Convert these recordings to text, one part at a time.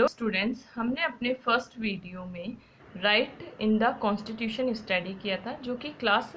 Hello students, हमने अपने first video में right in the constitution study किया था, जो कि क्लास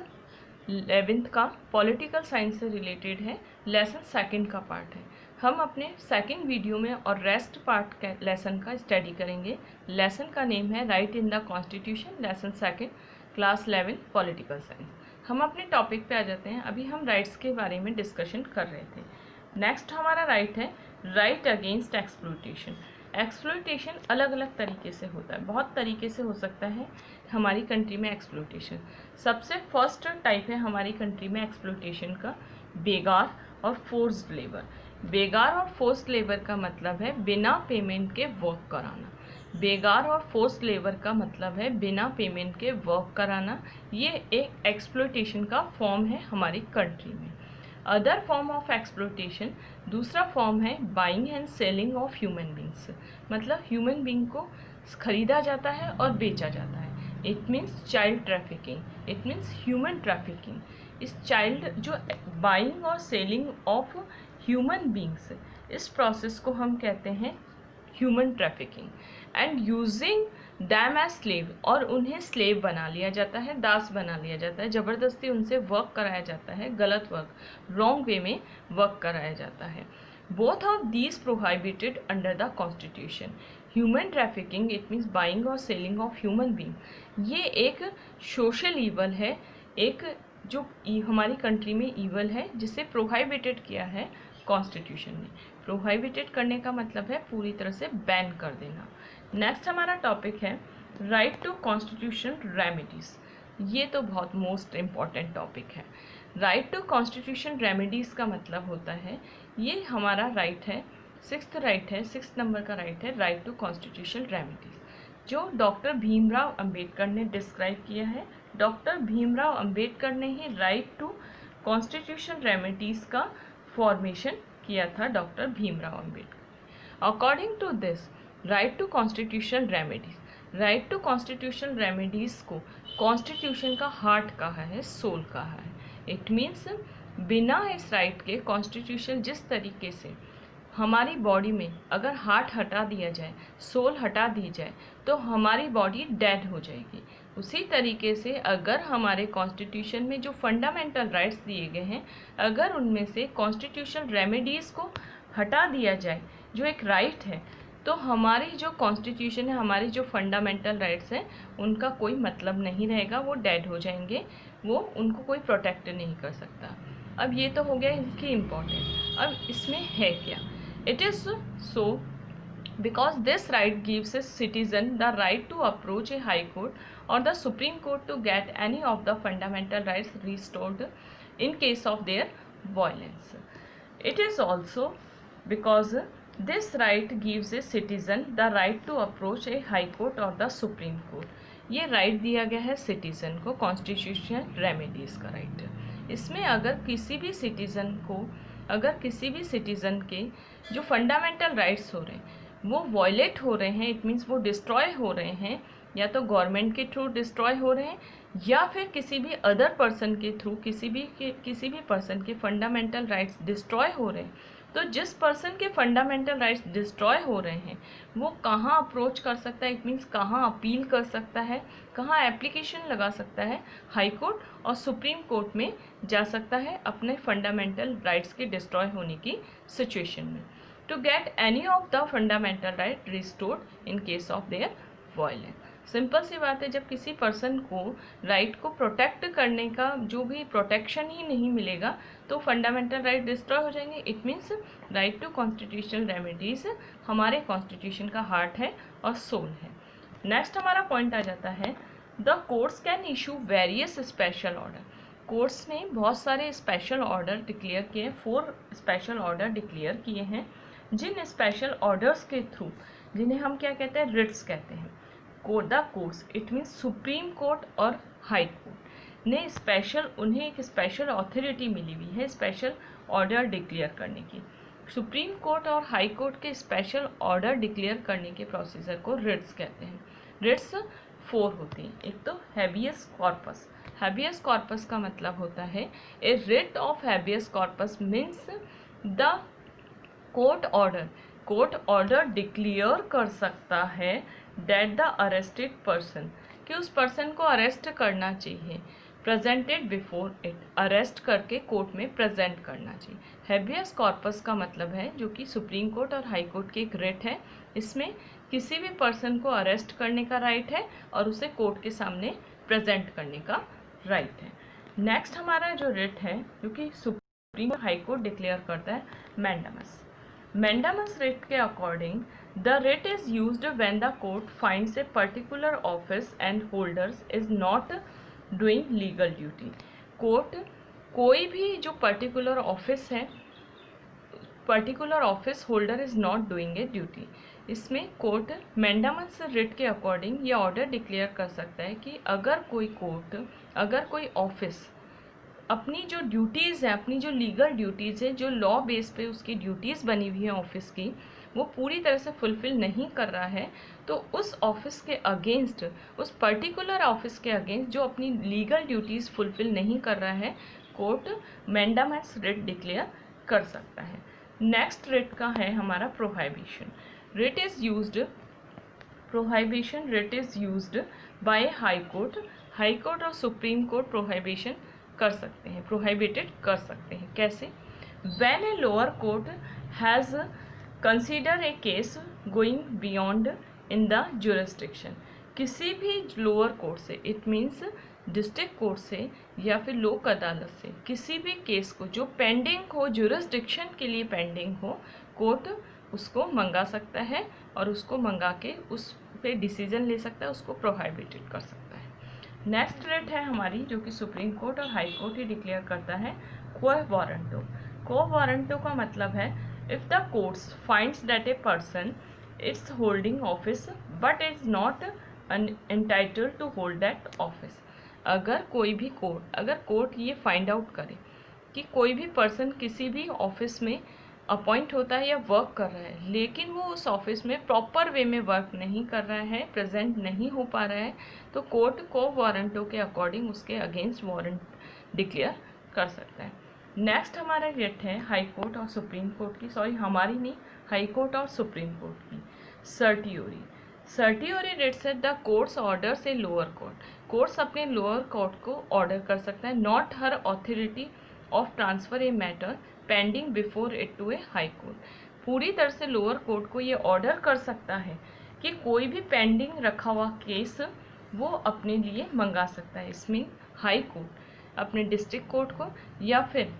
11th का पॉलिटिकल साइंस से रिलेटेड है। लेसन सेकंड का पार्ट है। हम अपने सेकंड वीडियो में और रेस्ट पार्ट का लेसन का स्टडी करेंगे। लेसन का नेम है right in the constitution, lesson second, class 11 political science. हम अपने टॉपिक पे आ जाते हैं। अभी हम राइट्स के बारे में डिस्कशन कर रहे थे। नेक्स्ट हमारा राइट है राइट अगेंस्ट एक्सप्लॉयटेशन। एक्सप्लॉयटेशन अलग अलग तरीके से होता है, बहुत तरीके से हो सकता है हमारी कंट्री में एक्सप्लॉयटेशन। सबसे फर्स्ट टाइप है हमारी कंट्री में एक्सप्लॉयटेशन का बेगार और फोर्स्ड लेबर। बेगार और फोर्स्ड लेबर का मतलब है बिना पेमेंट के वर्क कराना। बेगार और फोर्स्ड लेबर का मतलब है बिना पेमेंट के वर्क कराना। ये एक एक्सप्लॉयटेशन का फॉर्म है हमारी कंट्री में। अदर फॉर्म ऑफ एक्सप्लॉयटेशन, दूसरा फॉर्म है buying and selling of human beings. मतलब ह्यूमन बींग को खरीदा जाता है और बेचा जाता है। It means child trafficking, it means human trafficking. इस चाइल्ड जो बाइंग और सेलिंग ऑफ ह्यूमन बींग्स, इस प्रोसेस को हम कहते हैं human trafficking. And using them as slave, और उन्हें स्लेव बना लिया जाता है, दास बना लिया जाता है, ज़बरदस्ती उनसे वर्क कराया जाता है, गलत वर्क, रॉन्ग वे में वर्क कराया जाता है। Both of these prohibited under the constitution. Human trafficking it means buying और सेलिंग ऑफ ह्यूमन बींग, ये एक सोशल ईवल है, एक जो हमारी कंट्री में ईवल है जिसे प्रोहाइबिटेड किया है कॉन्स्टिट्यूशन ने। प्रोहाइबिटेड करने का मतलब है पूरी तरह से बैन कर देना। नेक्स्ट हमारा टॉपिक है राइट टू कॉन्स्टिट्यूशन रेमेडीज। ये तो बहुत मोस्ट इम्पॉर्टेंट टॉपिक है। राइट टू कॉन्स्टिट्यूशन रेमेडीज का मतलब होता है, ये हमारा राइट है, सिक्स्थ नंबर का राइट है, राइट टू कॉन्स्टिट्यूशन रेमेडीज, जो डॉक्टर भीमराव अंबेडकर ने डिस्क्राइब किया है। डॉक्टर भीमराव अंबेडकर ने ही राइट टू कॉन्स्टिट्यूशन रेमेडीज का फॉर्मेशन किया था, doctor Bhimrao Ambedkar. According to this right to constitution remedies, right to constitution remedies को कॉन्स्टिट्यूशन का हार्ट कहा है, सोल कहा है। इट मीन्स बिना इस राइट के कॉन्स्टिट्यूशन जिस तरीके से हमारी बॉडी में अगर हार्ट हटा दिया जाए, सोल हटा दी जाए, तो हमारी बॉडी डेड हो जाएगी। उसी तरीके से अगर हमारे कॉन्स्टिट्यूशन में जो फंडामेंटल राइट्स दिए गए हैं, अगर उनमें से कॉन्स्टिट्यूशन रेमेडीज़ को हटा दिया जाए, जो एक राइट है, तो हमारी जो कॉन्स्टिट्यूशन है, हमारी जो फंडामेंटल राइट्स हैं, उनका कोई मतलब नहीं रहेगा, वो डेड हो जाएंगे, वो उनको कोई प्रोटेक्ट नहीं कर सकता। अब ये तो हो गया इसकी इम्पोर्टेंट। अब इसमें है क्या? It is so because this right gives a citizen the right to approach a high court or the Supreme Court to get any of the fundamental rights restored in case of their violence. It is also because this right gives a citizen the right to approach a high court or the Supreme Court. ये right दिया गया है citizen को, constitution remedies का right. इसमें अगर किसी भी सिटीज़न के जो फंडामेंटल राइट्स हो रहे हैं वो वॉयलेट हो रहे हैं, इट मीन्स वो डिस्ट्रॉय हो रहे हैं, या तो गवर्नमेंट के थ्रू डिस्ट्रॉय हो रहे हैं या फिर किसी भी अदर पर्सन के थ्रू किसी भी पर्सन के फंडामेंटल राइट्स डिस्ट्रॉय हो रहे हैं, तो जिस पर्सन के फंडामेंटल राइट्स डिस्ट्रॉय हो रहे हैं वो कहाँ अप्रोच कर सकता है, इट मीन्स कहाँ अपील कर सकता है, कहाँ एप्लीकेशन लगा सकता है? हाई कोर्ट और सुप्रीम कोर्ट में जा सकता है अपने फंडामेंटल राइट्स के डिस्ट्रॉय होने की सिचुएशन में, to get any of the fundamental right restored in case of their violence. Simple सी बात है, जब किसी पर्सन को राइट को प्रोटेक्ट करने का जो भी प्रोटेक्शन ही नहीं मिलेगा तो फंडामेंटल राइट डिस्ट्रॉय हो जाएंगे। It means right to constitutional remedies हमारे कॉन्स्टिट्यूशन का हार्ट है और सोल है। नेक्स्ट हमारा पॉइंट आ जाता है the courts can issue various special order. Courts ने बहुत सारे स्पेशल ऑर्डर डिक्लेयर किए, 4 स्पेशल ऑर्डर डिक्लेयर किए हैं, जिन स्पेशल ऑर्डर्स के थ्रू, जिन्हें हम क्या कहते हैं, रिट्स कहते हैं, the courts it means supreme court और हाई कोर्ट ने उन्हें एक स्पेशल अथॉरिटी मिली हुई है स्पेशल ऑर्डर डिक्लेयर करने की। सुप्रीम कोर्ट और हाई कोर्ट के स्पेशल ऑर्डर डिक्लेयर करने के प्रोसीजर को रिट्स कहते हैं। रिट्स 4 होती हैं। एक तो हैबियस कॉर्पस। हैबियस कॉर्पस का मतलब होता है a writ of habeas corpus means the court order court order declare कर सकता है दैट द अरेस्टेड पर्सन, कि उस पर्सन को अरेस्ट करना चाहिए, प्रेजेंटेड बिफोर इट, अरेस्ट करके कोर्ट में प्रेजेंट करना चाहिए। हैबियस कॉर्पस का मतलब है जो कि सुप्रीम कोर्ट और हाई कोर्ट की एक रिट है, इसमें किसी भी पर्सन को अरेस्ट करने का राइट है और उसे कोर्ट के सामने प्रेजेंट करने का राइट है। नेक्स्ट हमारा जो रिट है जो कि सुप्रीम हाई कोर्ट डिक्लेयर करता है, मैंडामस। मैंडामस रिट के according the writ is used when the court finds a particular office and holders is not doing legal duty. Court कोई भी जो पर्टिकुलर ऑफिस है, particular office holder is not doing a duty, इसमें court mandamus writ के according ये order declare कर सकता है कि अगर कोई कोर्ट, अगर कोई ऑफिस अपनी जो ड्यूटीज़ है, अपनी जो लीगल ड्यूटीज़ है, जो लॉ बेस पे उसकी ड्यूटीज़ बनी हुई है ऑफिस की, वो पूरी तरह से फुलफिल नहीं कर रहा है, तो उस ऑफिस के अगेंस्ट, उस पर्टिकुलर ऑफिस के अगेंस्ट जो अपनी लीगल ड्यूटीज़ फुलफिल नहीं कर रहा है, कोर्ट मैंडामस रिट डिक्लेयर कर सकता है। नेक्स्ट रिट का है हमारा prohibition. Writ is used, prohibition writ is used by high court. High court और सुप्रीम कोर्ट प्रोहिबिशन कर सकते हैं, प्रोहिबिटेड कर सकते हैं। कैसे? When A lower court has consider a case going beyond in the jurisdiction, किसी भी लोअर कोर्ट से, इट मीन्स डिस्ट्रिक्ट कोर्ट से या फिर लोक अदालत से, किसी भी केस को जो पेंडिंग हो, जुरिस्डिक्शन के लिए पेंडिंग हो, कोर्ट उसको मंगा सकता है और उसको मंगा के उस पे डिसीजन ले सकता है, उसको प्रोहिबिटेड कर सकता है। नेक्स्ट रिट है हमारी जो कि सुप्रीम कोर्ट और हाई कोर्ट ही डिक्लेयर करता है, क्वो वारंटो। क्वो वारंटो का मतलब है if the courts finds that a person is holding office but is not entitled to hold that office. अगर कोई भी कोर्ट, अगर कोर्ट ये फाइंड आउट करे कि कोई भी पर्सन किसी भी ऑफिस में अपॉइंट होता है या वर्क कर रहा है, लेकिन वो उस ऑफिस में प्रॉपर वे में वर्क नहीं कर रहा है, प्रेजेंट नहीं हो पा रहा है, तो कोर्ट को वारंटों के अकॉर्डिंग उसके अगेंस्ट वारंट डिक्लेयर कर सकता है। नेक्स्ट हमारा रिट है हाई कोर्ट और सुप्रीम कोर्ट की, सॉरी हमारी नहीं, हाई कोर्ट और सुप्रीम कोर्ट की, certiorari. Certiorari writs at the courts orders a lower court. Courts अपने लोअर कोर्ट को ऑर्डर कर सकता है, not her authority of transfer a matter pending before it to a high court. पूरी तरह से लोअर कोर्ट को ये ऑर्डर कर सकता है कि कोई भी पेंडिंग रखा हुआ केस वो अपने लिए मंगा सकता है। इसमें हाई कोर्ट अपने डिस्ट्रिक्ट कोर्ट को या फिर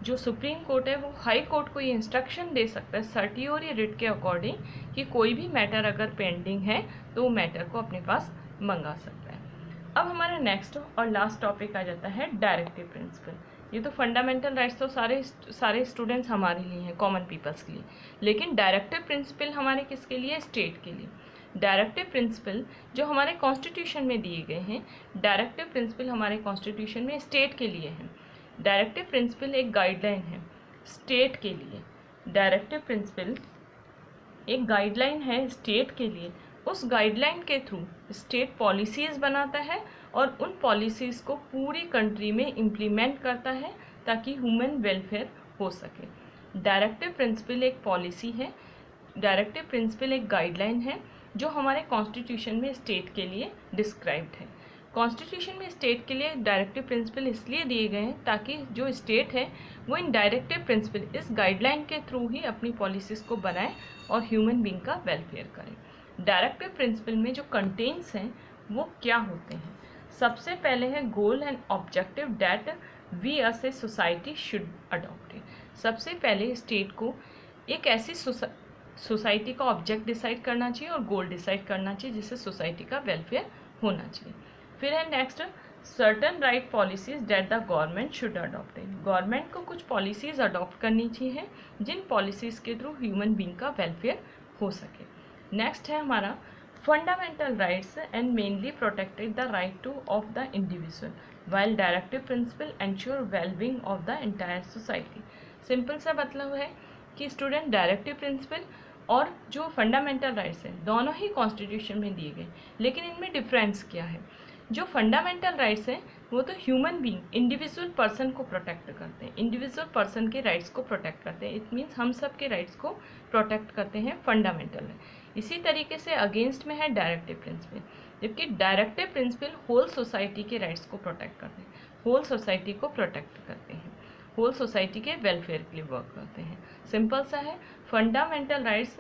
जो सुप्रीम कोर्ट है वो हाई कोर्ट को ये इंस्ट्रक्शन दे सकता है सर्टियोरी रिट के अकॉर्डिंग कि कोई भी मैटर अगर पेंडिंग है तो वो मैटर को अपने पास मंगा सकता है। अब हमारा नेक्स्ट और लास्ट टॉपिक आ जाता है डायरेक्टिव प्रिंसिपल। ये तो फंडामेंटल राइट्स तो सारे स्टूडेंट्स हमारे लिए हैं, कॉमन पीपल्स के लिए, लेकिन डायरेक्टिव प्रिंसिपल हमारे किसके लिए? स्टेट के लिए। डायरेक्टिव प्रिंसिपल जो हमारे कॉन्स्टिट्यूशन में दिए गए हैं, डायरेक्टिव प्रिंसिपल हमारे कॉन्स्टिट्यूशन में स्टेट के लिए हैं। डायरेक्टिव प्रिंसिपल एक गाइडलाइन है स्टेट के लिए। डायरेक्टिव प्रिंसिपल एक गाइडलाइन है स्टेट के लिए। उस गाइडलाइन के थ्रू स्टेट पॉलिसीज़ बनाता है और उन पॉलिसीज़ को पूरी कंट्री में इम्प्लीमेंट करता है ताकि ह्यूमन वेलफेयर हो सके। डायरेक्टिव प्रिंसिपल एक पॉलिसी है, डायरेक्टिव प्रिंसिपल एक गाइडलाइन है जो हमारे कॉन्स्टिट्यूशन में स्टेट के लिए डिस्क्राइब्ड है। कॉन्स्टिट्यूशन में स्टेट के लिए डायरेक्टिव प्रिंसिपल इसलिए दिए गए हैं ताकि जो स्टेट है वो इन डायरेक्टिव प्रिंसिपल, इस गाइडलाइन के थ्रू ही अपनी पॉलिसीज़ को बनाए और ह्यूमन बीइंग का वेलफेयर करें। डायरेक्टिव प्रिंसिपल में जो कंटेंट्स हैं वो क्या होते हैं? सबसे पहले है goal and objective that we as a society should adopt. सबसे पहले स्टेट को एक ऐसी सोसाइटी का ऑब्जेक्ट डिसाइड करना चाहिए और गोल डिसाइड करना चाहिए जिससे सोसाइटी का वेलफेयर होना चाहिए। फिर है next certain right policies that the government should adopt. Government को कुछ पॉलिसीज़ अडॉप्ट करनी चाहिए जिन पॉलिसीज़ के थ्रू ह्यूमन बीइंग का वेलफेयर हो सके। नेक्स्ट है हमारा fundamental rights and mainly protected the right two of the individual while directive principle ensure wellbeing of the entire society. Simple सा मतलब है कि स्टूडेंट डायरेक्टिव प्रिंसिपल और जो फंडामेंटल राइट्स हैं दोनों ही कॉन्स्टिट्यूशन में दिए गए, लेकिन इनमें डिफरेंस क्या है? जो फंडामेंटल राइट्स हैं वो तो ह्यूमन बीइंग इंडिविजुअल पर्सन को प्रोटेक्ट करते हैं, इंडिविजुअल पर्सन के राइट्स को प्रोटेक्ट करते हैं। इट मीन्स हम सब के राइट्स को प्रोटेक्ट करते हैं फंडामेंटल है। इसी तरीके से अगेंस्ट में है डायरेक्टिव प्रिंसिपल, जबकि डायरेक्टिव प्रिंसिपल होल सोसाइटी के राइट्स को प्रोटेक्ट करते हैं, होल सोसाइटी को प्रोटेक्ट करते हैं, होल सोसाइटी के वेलफेयर के लिए वर्क करते हैं। सिंपल सा है, फंडामेंटल राइट्स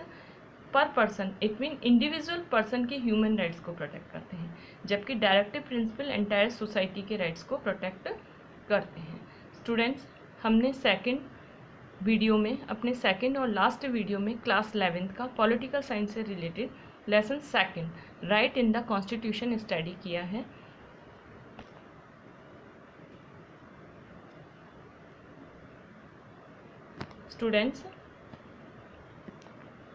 पर person it mean individual person के ह्यूमन राइट्स को प्रोटेक्ट करते हैं, जबकि डायरेक्टिव प्रिंसिपल एंटायर सोसाइटी के राइट्स को प्रोटेक्ट करते हैं। स्टूडेंट्स, हमने सेकंड वीडियो में, अपने सेकंड और लास्ट वीडियो में क्लास 11th का पॉलिटिकल साइंस से related lesson second right in the constitution study किया है। स्टूडेंट्स,